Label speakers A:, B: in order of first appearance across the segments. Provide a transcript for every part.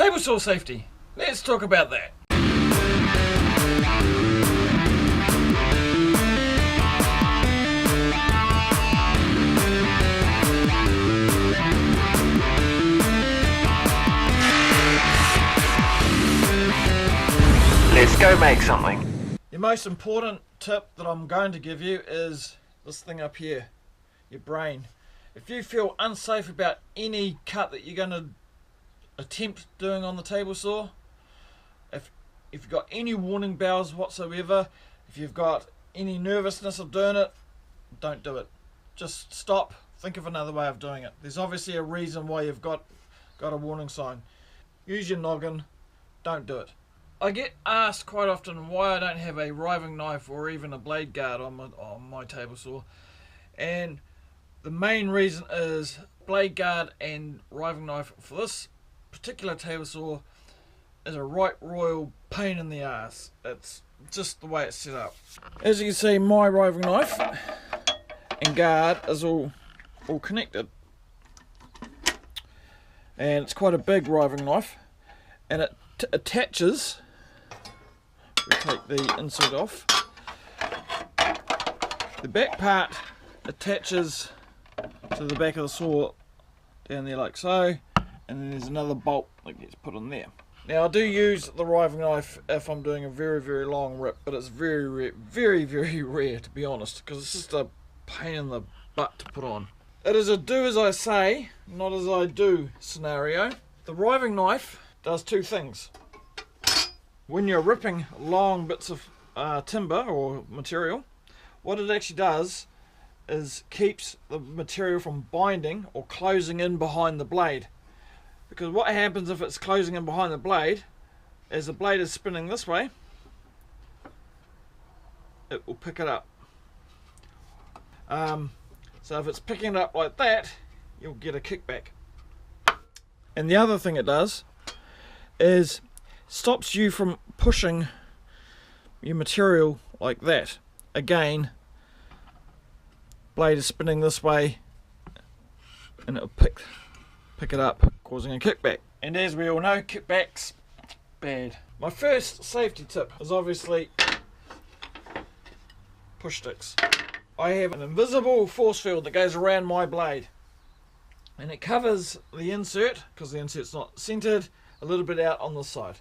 A: Table saw safety. Let's talk about that.
B: Let's go make something.
A: The most important tip that I'm going to give you is this thing up here, your brain. If you feel unsafe about any cut that you're going to attempt doing on the table saw, if you've got any warning bells whatsoever, if you've got any nervousness of doing it, don't do it. Just stop, think of another way of doing it. There's obviously a reason why you've got a warning sign. Use your noggin, don't do it. I get asked quite often why I don't have a riving knife or even a blade guard on my table saw, and the main reason is blade guard and riving knife for this particular table saw is a right royal pain in the ass. It's just the way it's set up. As you can see, my riving knife and guard is all connected, and it's quite a big riving knife, and it attaches. We take the insert off. The back part attaches to the back of the saw down there like so, and then there's another bolt that gets put in there. Now I do use the riving knife if I'm doing a very, very long rip, but it's very rare, very, very rare, to be honest, because it's just a pain in the butt to put on. It is a do as I say, not as I do scenario. The riving knife does two things. When you're ripping long bits of timber or material, what it actually does is keeps the material from binding or closing in behind the blade. Because what happens if it's closing in behind the blade, as the blade is spinning this way, it will pick it up. So if it's picking it up like that, you'll get a kickback. And the other thing it does is stops you from pushing your material like that. Again, blade is spinning this way and it'll pick it up, causing a kickback. And as we all know, kickbacks bad. My first safety tip is obviously push sticks. I have an invisible force field that goes around my blade, and it covers the insert, because the insert's not centered, a little bit out on the side.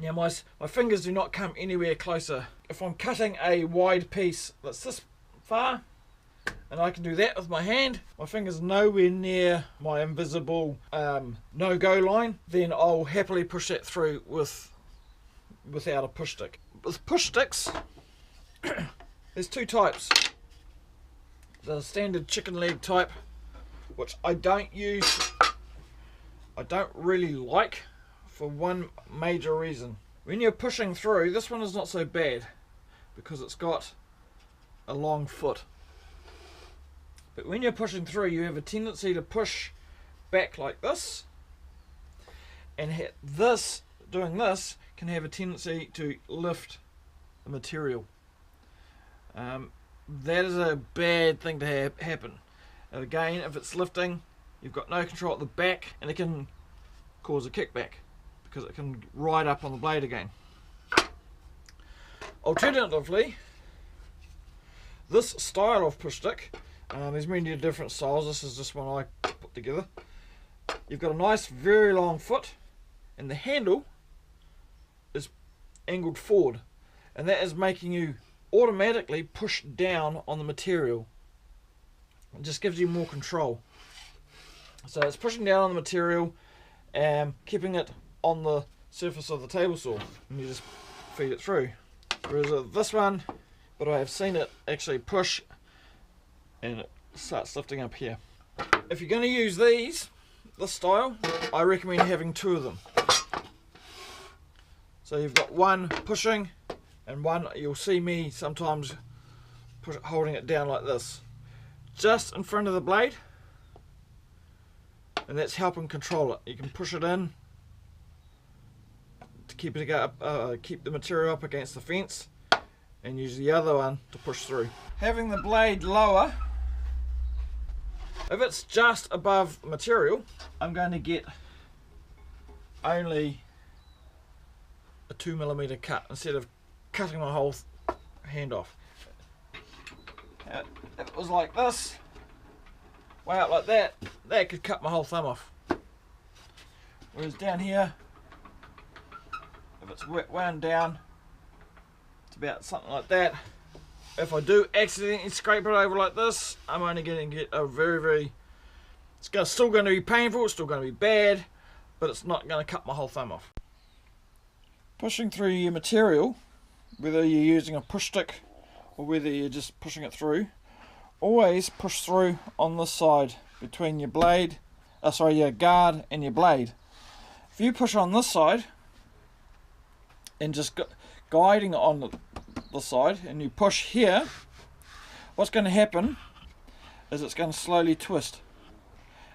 A: Now my fingers do not come anywhere closer. If I'm cutting a wide piece that's this far, and I can do that with my hand, my finger's nowhere near my invisible no-go line, then I'll happily push that through without a push stick. With push sticks, there's two types. The standard chicken leg type, which I don't really like, for one major reason. When you're pushing through, this one is not so bad because it's got a long foot. But when you're pushing through, you have a tendency to push back like this, and doing this can have a tendency to lift the material. That is a bad thing to happen. And again, if it's lifting, you've got no control at the back, and it can cause a kickback because it can ride up on the blade again. Alternatively, this style of push stick, there's many different styles, this is just one I put together. You've got a nice very long foot, and the handle is angled forward, and that is making you automatically push down on the material. It just gives you more control. So it's pushing down on the material and keeping it on the surface of the table saw, and you just feed it through. Whereas this one, but I have seen it actually push and it starts lifting up here. If you're going to use this style, I recommend having two of them. So you've got one pushing and one, you'll see me sometimes holding it down like this, just in front of the blade, and that's helping control it. You can push it in to keep it up, keep the material up against the fence, and use the other one to push through. Having the blade lower, if it's just above material, I'm going to get only a 2mm cut instead of cutting my whole hand off. If it was like this, way out like that, that could cut my whole thumb off. Whereas down here, if it's wound down, it's about something like that. If I do accidentally scrape it over like this, I'm only going to get a very, it's still going to be painful, it's still going to be bad, but it's not going to cut my whole thumb off. Pushing through your material, whether you're using a push stick or whether you're just pushing it through, always push through on this side between your blade, your guard and your blade. If you push on this side and just guiding on the side and you push here, what's going to happen is it's going to slowly twist,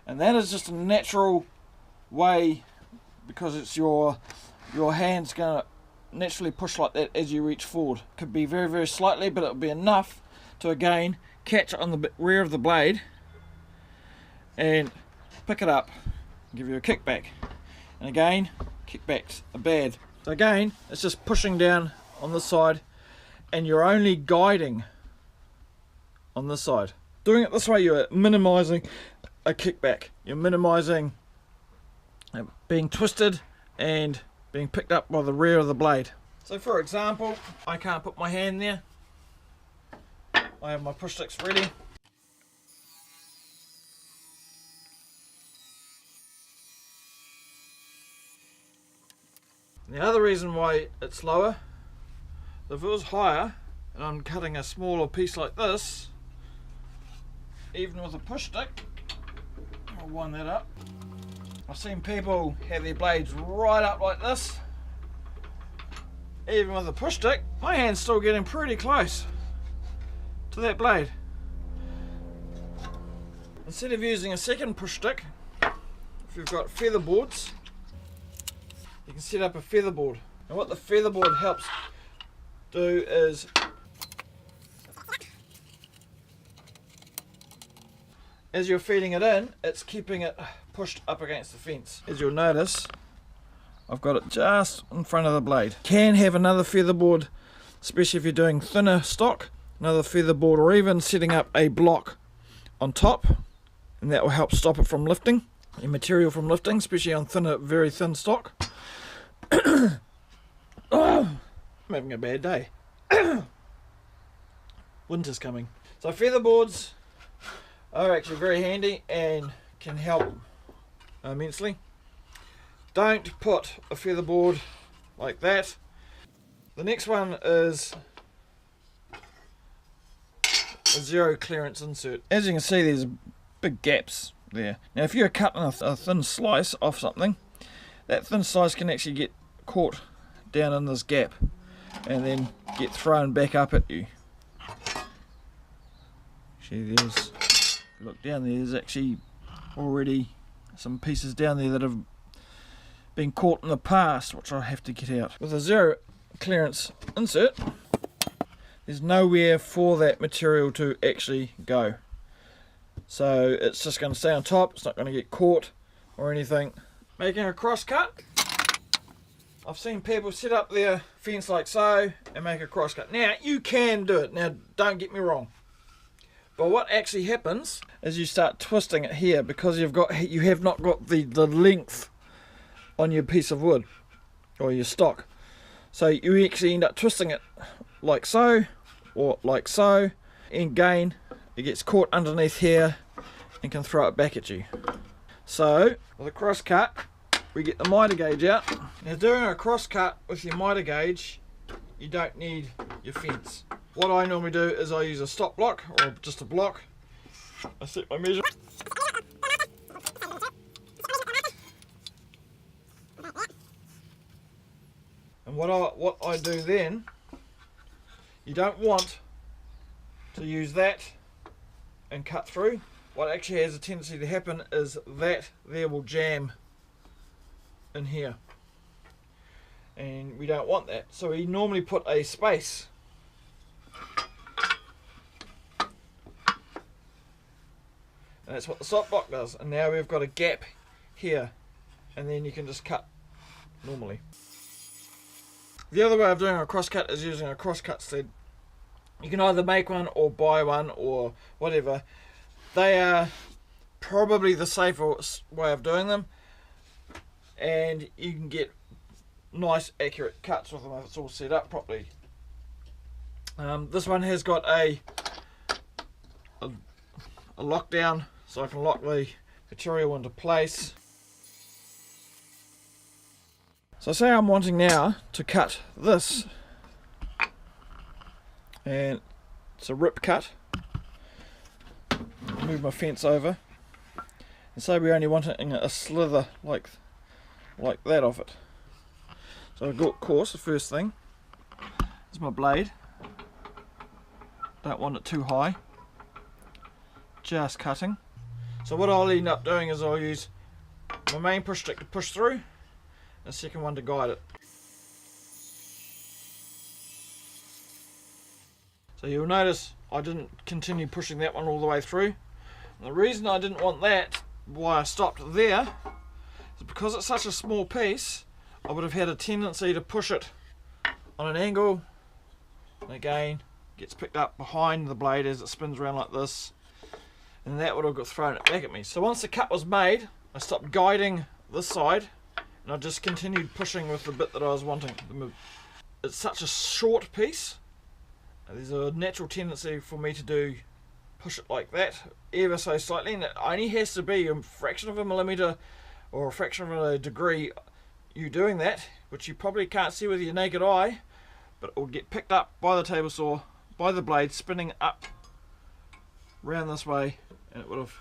A: and that is just a natural way, because it's your hand's going to naturally push like that as you reach forward. Could be very slightly, but it'll be enough to again catch on the rear of the blade and pick it up, give you a kickback, and again kickbacks are bad. So again, it's just pushing down on this side and you're only guiding on this side. Doing it this way, you're minimizing a kickback, you're minimizing being twisted and being picked up by the rear of the blade. So for example, I can't put my hand there. I have my push sticks ready. The other reason why it's lower, if it was higher and I'm cutting a smaller piece like this, even with a push stick, I'll wind that up. I've seen people have their blades right up like this. Even with a push stick, my hand's still getting pretty close to that blade. Instead of using a second push stick, if you've got feather boards, you can set up a feather board. And what the feather board helps do is as you're feeding it in, it's keeping it pushed up against the fence. As you'll notice, I've got it just in front of the blade. Can have another feather board, especially if you're doing thinner stock, another feather board, or even setting up a block on top, and that will help stop it from lifting, your material from lifting, especially on thinner, very thin stock. Oh, I'm having a bad day. Winter's coming. So feather boards are actually very handy and can help immensely. Don't put a feather board like that. The next one is a zero clearance insert. As you can see, there's big gaps there. Now if you're cutting a thin slice off something, that thin slice can actually get caught down in this gap and then get thrown back up at you. See, there's, if you look down there, there's actually already some pieces down there that have been caught in the past, which I'll have to get out. With a zero clearance insert, there's nowhere for that material to actually go. So it's just going to stay on top, it's not going to get caught or anything. Making a cross cut. I've seen people set up their fence like so and make a cross cut. Now you can do it, now don't get me wrong. But what actually happens is you start twisting it here because you have not got the length on your piece of wood or your stock. So you actually end up twisting it like so or like so, and again it gets caught underneath here and can throw it back at you. So with a cross cut, we get the miter gauge out. Now doing a cross cut with your miter gauge, you don't need your fence. What I normally do is I use a stop block or just a block. I set my measure. And what I do then, you don't want to use that and cut through. What actually has a tendency to happen is that there will jam in here, and we don't want that. So we normally put a space. And that's what the stop block does. And now we've got a gap here, and then you can just cut normally. The other way of doing a crosscut is using a crosscut sled. You can either make one or buy one or whatever. They are probably the safer way of doing them, and you can get nice accurate cuts with them if it's all set up properly. This one has got a lockdown, so I can lock the material into place. So say I'm wanting now to cut this, and it's a rip cut. Move my fence over, and say we only want a slither like that of it. So of course the first thing is my blade. Don't want it too high. Just cutting. So what I'll end up doing is I'll use my main push stick to push through, and a second one to guide it. So you'll notice I didn't continue pushing that one all the way through. And the reason I didn't want that, why I stopped there, is because it's such a small piece, I would have had a tendency to push it on an angle, and again gets picked up behind the blade as it spins around like this, and that would have got thrown it back at me. So once the cut was made, I stopped guiding this side, and I just continued pushing with the bit that I was wanting. It's such a short piece, there's a natural tendency for me to push it like that, ever so slightly, and it only has to be a fraction of a millimetre or a fraction of a degree you doing that, which you probably can't see with your naked eye, but it will get picked up by the table saw, by the blade spinning up round this way, and it would have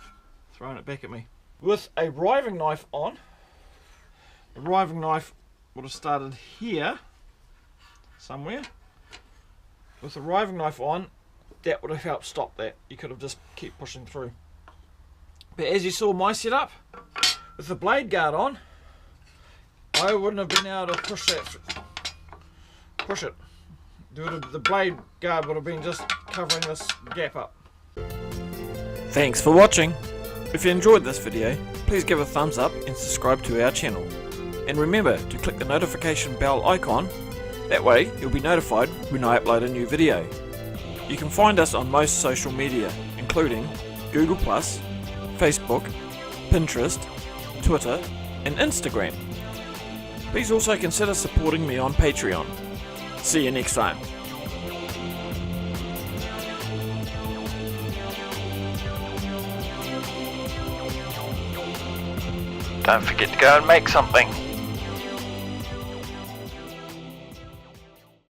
A: thrown it back at me. With a riving knife on, the riving knife would have started here somewhere. With the riving knife on, that would have helped stop that. You could have just kept pushing through. But as you saw my setup, with the blade guard on, I wouldn't have been able to push it. The blade guard would have been just covering this gap up. Thanks for watching. If you enjoyed this video, please give a thumbs up and subscribe to our channel. And remember to click the notification bell icon, that way you'll be notified when I upload a new video. You can find us on most social media, including Google+, Facebook, Pinterest, Twitter and Instagram. Please also consider supporting me on Patreon. See you next time.
B: Don't forget to go and make something.